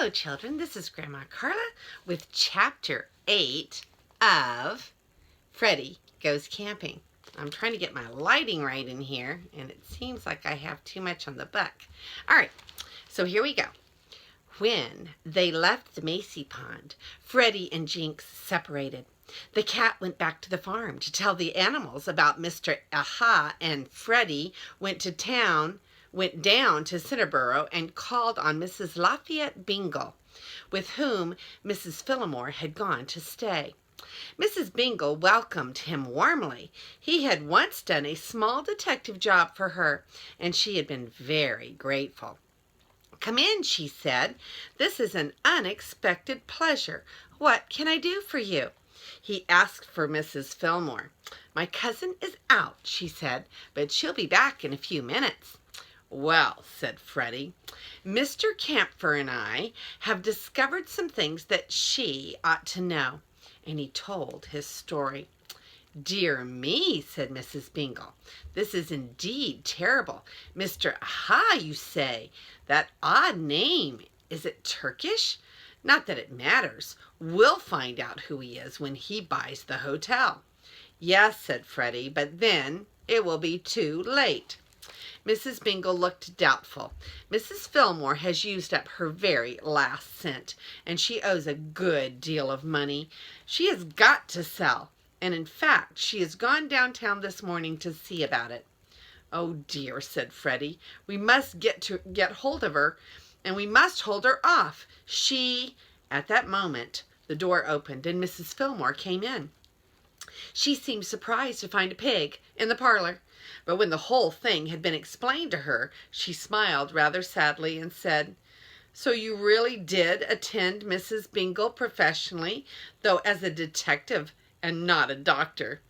Hello, children. This is Grandma Carla with Chapter 8 of Freddy Goes Camping. I'm trying to get my lighting right in here, and it seems like I have too much on the buck. All right, so here we go. When they left the Macy pond, Freddy and Jinx separated. The cat went back to the farm to tell the animals about Mr. Aha, and Freddy went down to Cinderborough and called on Mrs. Lafayette Bingle, with whom Mrs. Phillimore had gone to stay. Mrs. Bingle welcomed him warmly. He had once done a small detective job for her, and she had been very grateful. "Come in," she said. "This is an unexpected pleasure. What can I do for you?" He asked for Mrs. Fillmore. "My cousin is out," she said, "but she'll be back in a few minutes." "Well," said Freddy, "Mr. Camphor and I have discovered some things that she ought to know." And he told his story. "Dear me," said Mrs. Bingle, "this is indeed terrible. Mr. Aha, you say? That odd name. Is it Turkish? Not that it matters. We'll find out who he is when he buys the hotel." "Yes," said Freddy, "but then it will be too late." Mrs. Bingle looked doubtful. Mrs. Fillmore has used up her very last cent, and she owes a good deal of money. She has got to sell, and in fact, she has gone downtown this morning to see about it. "Oh dear," said Freddy, "we must get hold of her, and we must hold her off. At that moment, the door opened, and Mrs. Fillmore came in. She seemed surprised to find a pig in the parlor, but when the whole thing had been explained to her, she smiled rather sadly and said, "So you really did attend Mrs. Bingle professionally, though as a detective and not a doctor."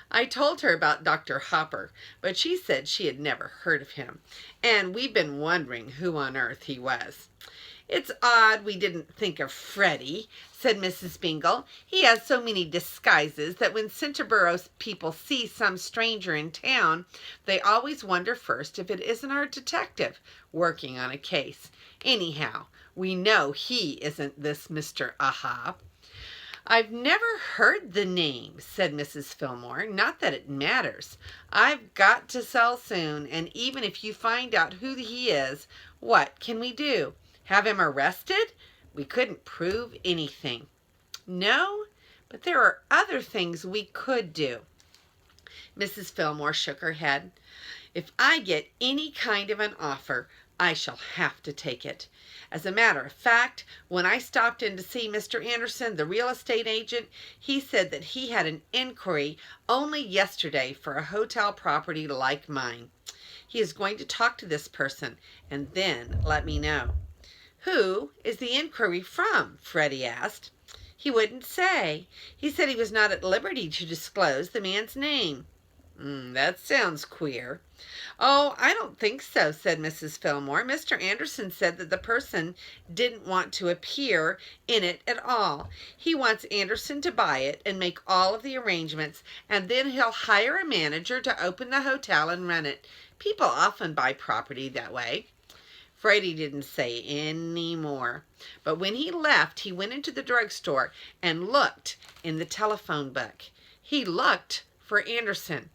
I told her about Dr. Hopper, but she said she had never heard of him, and we've been wondering who on earth he was. "It's odd we didn't think of Freddy," said Mrs. Bingle. "He has so many disguises that when Cinderborough people see some stranger in town, they always wonder first if it isn't our detective working on a case. Anyhow, we know he isn't this Mr. Aha." "I've never heard the name," said Mrs. Fillmore. "Not that it matters. I've got to sell soon, and even if you find out who he is, what can we do? Have him arrested? We couldn't prove anything." "No, but there are other things we could do." Mrs. Fillmore shook her head. "If I get any kind of an offer, I shall have to take it. As a matter of fact, when I stopped in to see Mr. Anderson, the real estate agent, he said that he had an inquiry only yesterday for a hotel property like mine. He is going to talk to this person and then let me know." "Who is the inquiry from?" Freddy asked. "He wouldn't say. He said he was not at liberty to disclose the man's name." That sounds queer." "Oh, I don't think so," said Mrs. Fillmore. "Mr. Anderson said that the person didn't want to appear in it at all. He wants Anderson to buy it and make all of the arrangements, and then he'll hire a manager to open the hotel and run it. People often buy property that way." Freddy didn't say any more, but when he left, he went into the drugstore and looked in the telephone book. He looked for Anderson.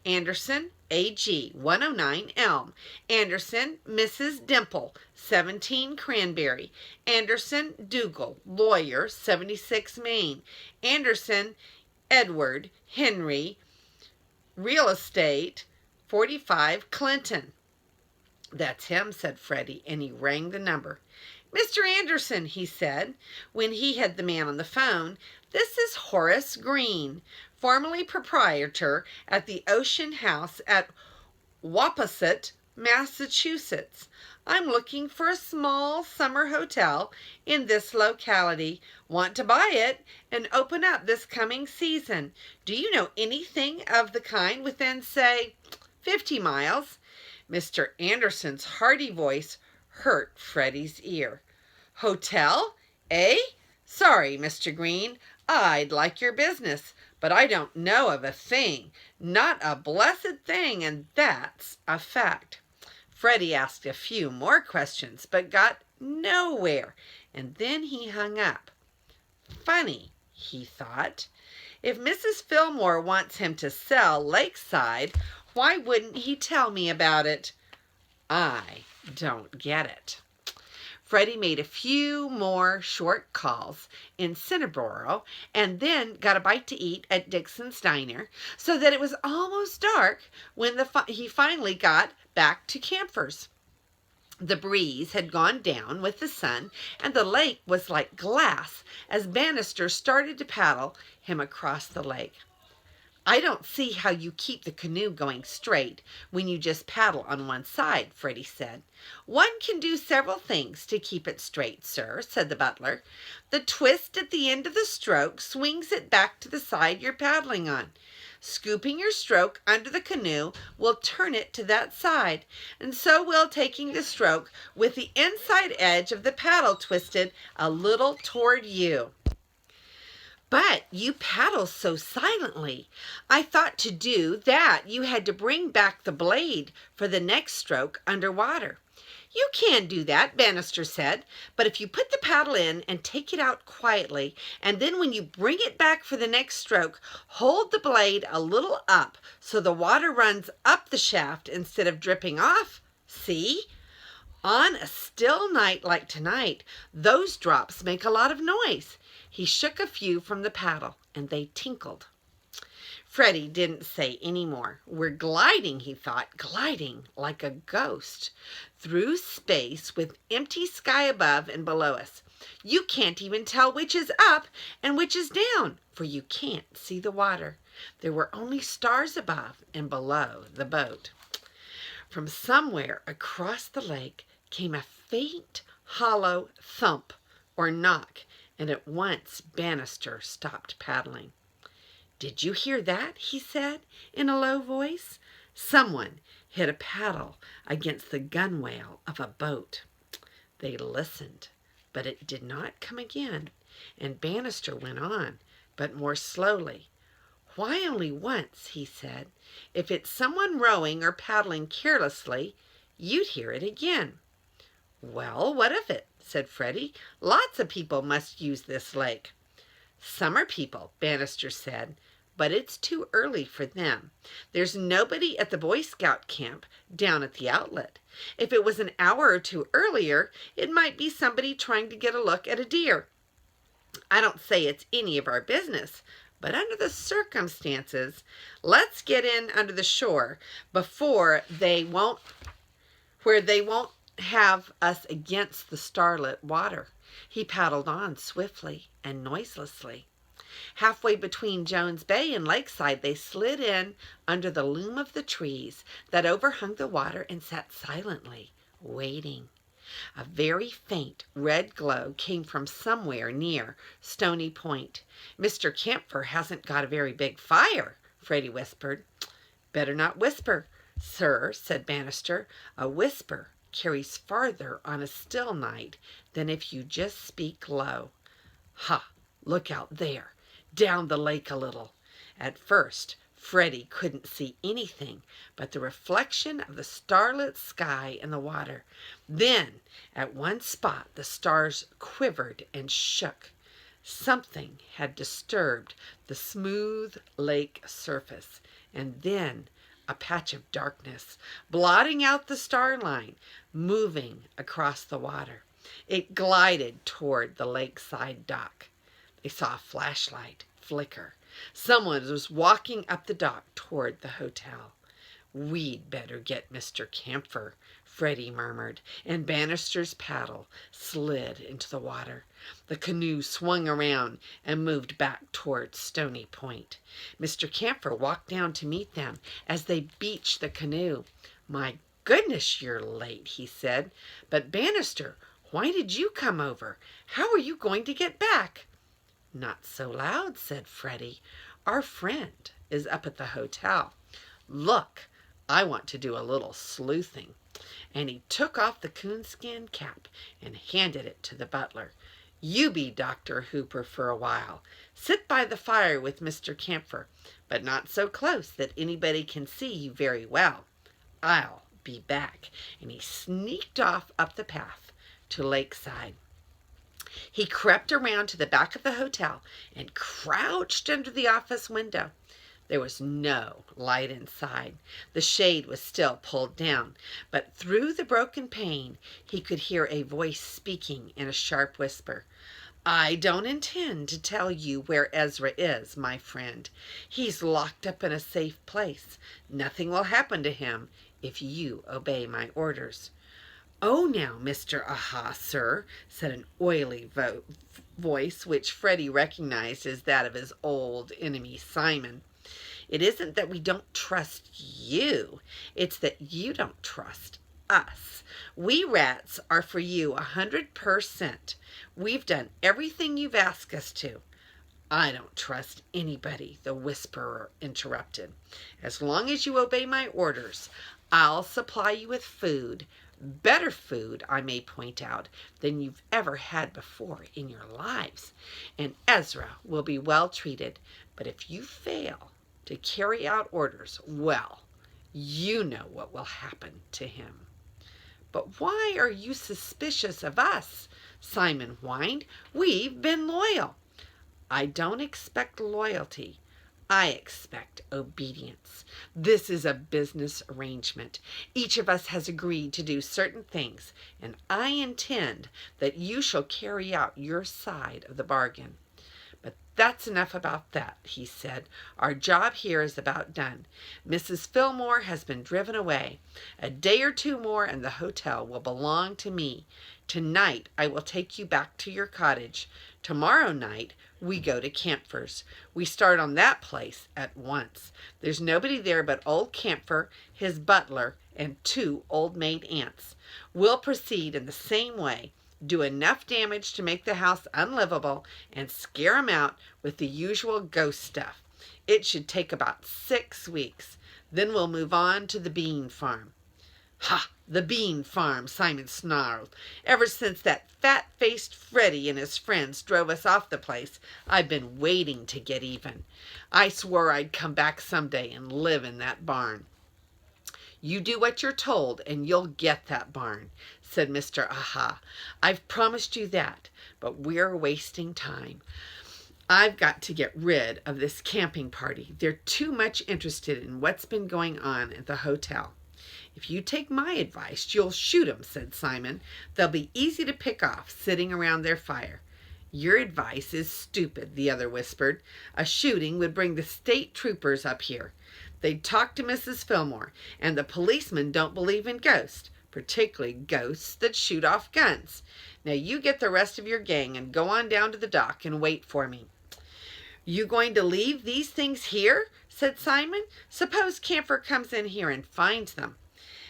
Anderson, A.G., 109 Elm. Anderson, Mrs. Dimple, 17 Cranberry. Anderson, Dougal, lawyer, 76 Main. Anderson, Edward Henry, real estate, 45 Clinton. "That's him," said Freddy, and he rang the number. "Mr. Anderson," he said, when he had the man on the phone, "this is Horace Green, formerly proprietor at the Ocean House at Wappasset, Massachusetts. I'm looking for a small summer hotel in this locality. Want to buy it and open up this coming season. Do you know anything of the kind within, say, 50 miles? Mr. Anderson's hearty voice hurt Freddy's ear. "Hotel, eh? Sorry, Mr. Green. I'd like your business, but I don't know of a thing. Not a blessed thing, and that's a fact." Freddy asked a few more questions, but got nowhere, and then he hung up. Funny, he thought. If Mrs. Fillmore wants him to sell Lakeside, why wouldn't he tell me about it? I don't get it. Freddy made a few more short calls in Cinnaborough and then got a bite to eat at Dixon's Diner, so that it was almost dark when he finally got back to Camphor's. The breeze had gone down with the sun, and the lake was like glass as Bannister started to paddle him across the lake. I don't see how you keep the canoe going straight when you just paddle on one side, Freddy said. One can do several things to keep it straight, sir, said the butler. The twist at the end of the stroke swings it back to the side you're paddling on. Scooping your stroke under the canoe will turn it to that side, and so will taking the stroke with the inside edge of the paddle twisted a little toward you. But you paddle so silently. I thought to do that you had to bring back the blade for the next stroke underwater. You can do that, Bannister said, but if you put the paddle in and take it out quietly, and then when you bring it back for the next stroke, hold the blade a little up so the water runs up the shaft instead of dripping off. See? On a still night like tonight, those drops make a lot of noise. He shook a few from the paddle, and they tinkled. Freddy didn't say any more. We're gliding, he thought, gliding like a ghost through space with empty sky above and below us. You can't even tell which is up and which is down, for you can't see the water. There were only stars above and below the boat. From somewhere across the lake came a faint, hollow thump or knock, and at once Bannister stopped paddling. Did you hear that? He said in a low voice. Someone hit a paddle against the gunwale of a boat. They listened, but it did not come again, and Bannister went on, but more slowly. Why only once, he said. If it's someone rowing or paddling carelessly, you'd hear it again. Well, what of it? Said Freddy. Lots of people must use this lake. Summer people, Bannister said, but it's too early for them. There's nobody at the Boy Scout camp down at the outlet. If it was an hour or two earlier, it might be somebody trying to get a look at a deer. I don't say it's any of our business, but under the circumstances, let's get in under the shore before they won't have us against the starlit water. He paddled on swiftly and noiselessly. Halfway between Jones Bay and Lakeside, they slid in under the loom of the trees that overhung the water and sat silently, waiting. A very faint red glow came from somewhere near Stony Point. Mr. Camphor hasn't got a very big fire, Freddy whispered. Better not whisper, sir, said Bannister. A whisper carries farther on a still night than if you just speak low. Ha! Look out there, down the lake a little. At first, Freddy couldn't see anything but the reflection of the starlit sky and the water. Then, at one spot, the stars quivered and shook. Something had disturbed the smooth lake surface, and then a patch of darkness, blotting out the star line, moving across the water. It glided toward the lakeside dock. They saw a flashlight flicker. Someone was walking up the dock toward the hotel. We'd better get Mr. Camphor, Freddy murmured, and Bannister's paddle slid into the water. The canoe swung around and moved back toward Stony Point. Mr. Camphor walked down to meet them as they beached the canoe. My goodness, you're late, he said. But Bannister, why did you come over? How are you going to get back? Not so loud, said Freddy. Our friend is up at the hotel. Look, I want to do a little sleuthing. And he took off the coonskin cap and handed it to the butler. You be Dr. Hooper for a while. Sit by the fire with Mr. Camphor, but not so close that anybody can see you very well. I'll be back. And he sneaked off up the path to Lakeside. He crept around to the back of the hotel and crouched under the office window. There was no light inside. The shade was still pulled down, but through the broken pane he could hear a voice speaking in a sharp whisper. "I don't intend to tell you where Ezra is, my friend. He's locked up in a safe place. Nothing will happen to him if you obey my orders." "Oh, now, Mr. Aha, sir," said an oily voice, which Freddy recognized as that of his old enemy Simon. "It isn't that we don't trust you. It's that you don't trust us. We rats are for you 100%. We've done everything you've asked us to." "I don't trust anybody," the whisperer interrupted. "As long as you obey my orders, I'll supply you with food. Better food, I may point out, than you've ever had before in your lives. And Ezra will be well treated. But if you fail to carry out orders, well, you know what will happen to him." "But why are you suspicious of us?" Simon whined. "We've been loyal." "I don't expect loyalty. I expect obedience. This is a business arrangement. Each of us has agreed to do certain things, and I intend that you shall carry out your side of the bargain." "But that's enough about that," he said. "Our job here is about done. Mrs. Fillmore has been driven away. A day or two more and the hotel will belong to me. Tonight I will take you back to your cottage. Tomorrow night we go to Camphor's. We start on that place at once. There's nobody there but old Camphor, his butler, and 2 old maid aunts. We'll proceed in the same way. Do enough damage to make the house unlivable and scare 'em out with the usual ghost stuff. It should take about 6 weeks. Then we'll move on to the bean farm." "Ha! The bean farm," Simon snarled. "Ever since that fat-faced Freddy and his friends drove us off the place, I've been waiting to get even. I swore I'd come back someday and live in that barn." "You do what you're told and you'll get that barn," said Mr. Aha. "I've promised you that, but we're wasting time. I've got to get rid of this camping party. They're too much interested in what's been going on at the hotel." "If you take my advice, you'll shoot 'em," said Simon. "They'll be easy to pick off sitting around their fire." "Your advice is stupid," the other whispered. "A shooting would bring the state troopers up here. They'd talk to Mrs. Fillmore, and the policemen don't believe in ghosts, particularly ghosts that shoot off guns. Now you get the rest of your gang and go on down to the dock and wait for me." "You going to leave these things here?" said Simon. "Suppose Camphor comes in here and finds them."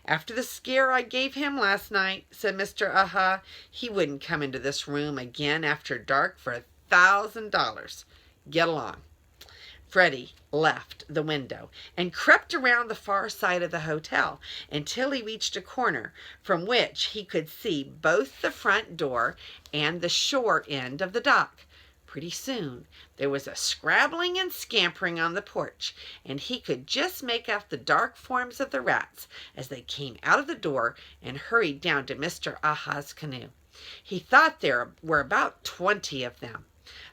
"After the scare I gave him last night," said Mr. Aha, "he wouldn't come into this room again after dark for $1,000. Get along." Freddy left the window and crept around the far side of the hotel until he reached a corner from which he could see both the front door and the shore end of the dock. Pretty soon there was a scrabbling and scampering on the porch, and he could just make out the dark forms of the rats as they came out of the door and hurried down to Mr. Aha's canoe. He thought there were about 20 of them.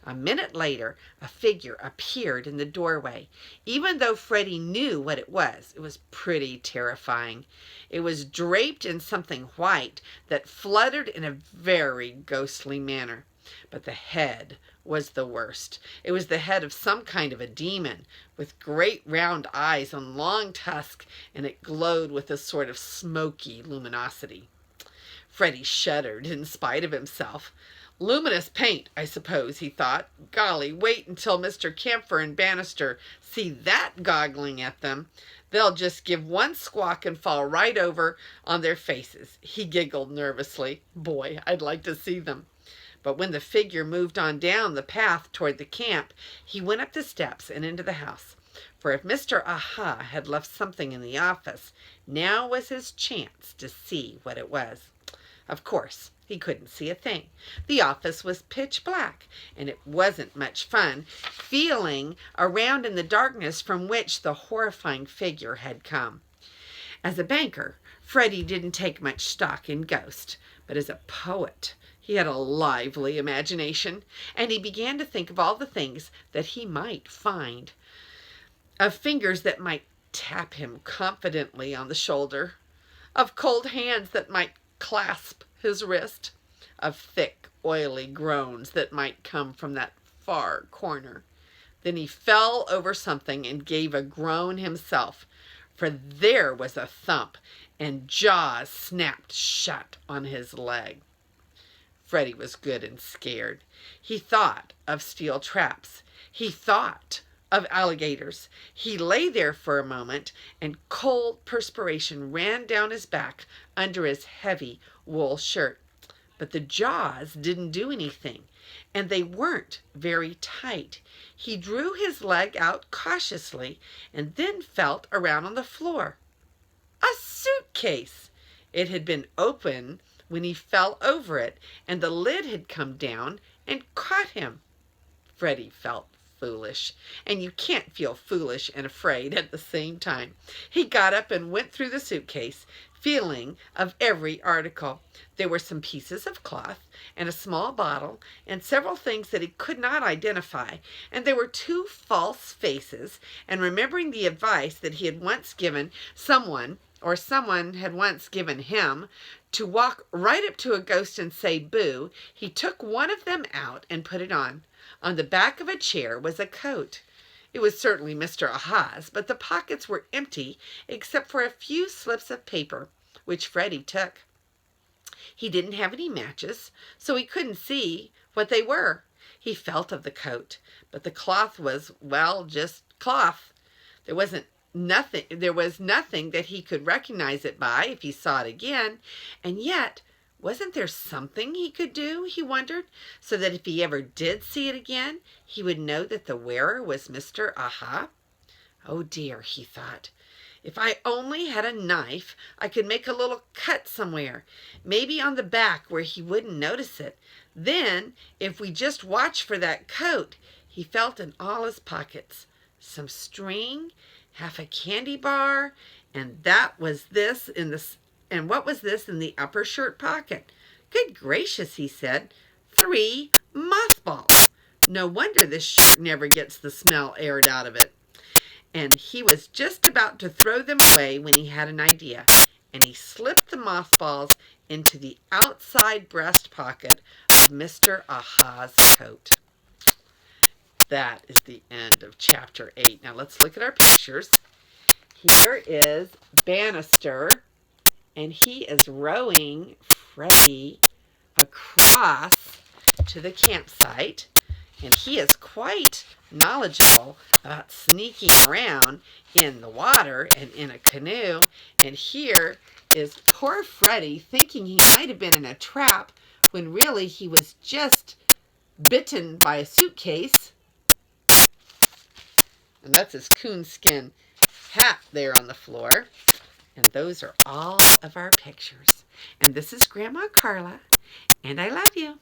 A minute later, a figure appeared in the doorway. Even though Freddy knew what it was pretty terrifying. It was draped in something white that fluttered in a very ghostly manner. But the head was the worst. It was the head of some kind of a demon, with great round eyes and long tusks, and it glowed with a sort of smoky luminosity. Freddy shuddered in spite of himself. "Luminous paint, I suppose," he thought. "Golly, wait until Mr. Camphor and Bannister see that goggling at them. They'll just give one squawk and fall right over on their faces." He giggled nervously. Boy, I'd like to see them. But when the figure moved on down the path toward the camp, he went up the steps and into the house. For if Mr. Aha had left something in the office, now was his chance to see what it was. Of course, he couldn't see a thing. The office was pitch black, and it wasn't much fun feeling around in the darkness from which the horrifying figure had come. As a banker, Freddy didn't take much stock in ghosts, but as a poet, He had a lively imagination, and he began to think of all the things that he might find. Of fingers that might tap him confidently on the shoulder, of cold hands that might clasp his wrist, of thick, oily groans that might come from that far corner. Then he fell over something and gave a groan himself, for there was a thump, and jaws snapped shut on his leg. Freddy was good and scared. He thought of steel traps. He thought of alligators. He lay there for a moment, and cold perspiration ran down his back under his heavy wool shirt. But the jaws didn't do anything, and they weren't very tight. He drew his leg out cautiously and then felt around on the floor. A suitcase! It had been open when he fell over it, and the lid had come down and caught him. Freddy felt foolish, and you can't feel foolish and afraid at the same time. He got up and went through the suitcase, feeling of every article. There were some pieces of cloth and a small bottle and several things that he could not identify, and there were 2 false faces, and remembering the advice that he had once given someone had once given him, to walk right up to a ghost and say boo, he took one of them out and put it on. On the back of a chair was a coat. It was certainly Mr. Aha's, but the pockets were empty except for a few slips of paper, which Freddy took. He didn't have any matches, so he couldn't see what they were. He felt of the coat, but the cloth was, well, just cloth. There was nothing that he could recognize it by if he saw it again, and yet wasn't there something he could do, he wondered, so that if he ever did see it again, he would know that the wearer was Mr. Aha? Oh dear, he thought. If I only had a knife, I could make a little cut somewhere, maybe on the back where he wouldn't notice it. Then, if we just watch for that coat, he felt in all his pockets. Some string, half a candy bar, and what was this in the upper shirt pocket? Good gracious, he said. 3 mothballs. No wonder this shirt never gets the smell aired out of it. And he was just about to throw them away when he had an idea, and he slipped the mothballs into the outside breast pocket of Mr. Aha's coat. That is the end of chapter 8. Now let's look at our pictures. Here is Bannister, and he is rowing Freddy across to the campsite, and he is quite knowledgeable about sneaking around in the water and in a canoe. And here is poor Freddy thinking he might have been in a trap when really he was just bitten by a suitcase. And that's his coonskin hat there on the floor. And those are all of our pictures. And this is Grandma Carla, and I love you.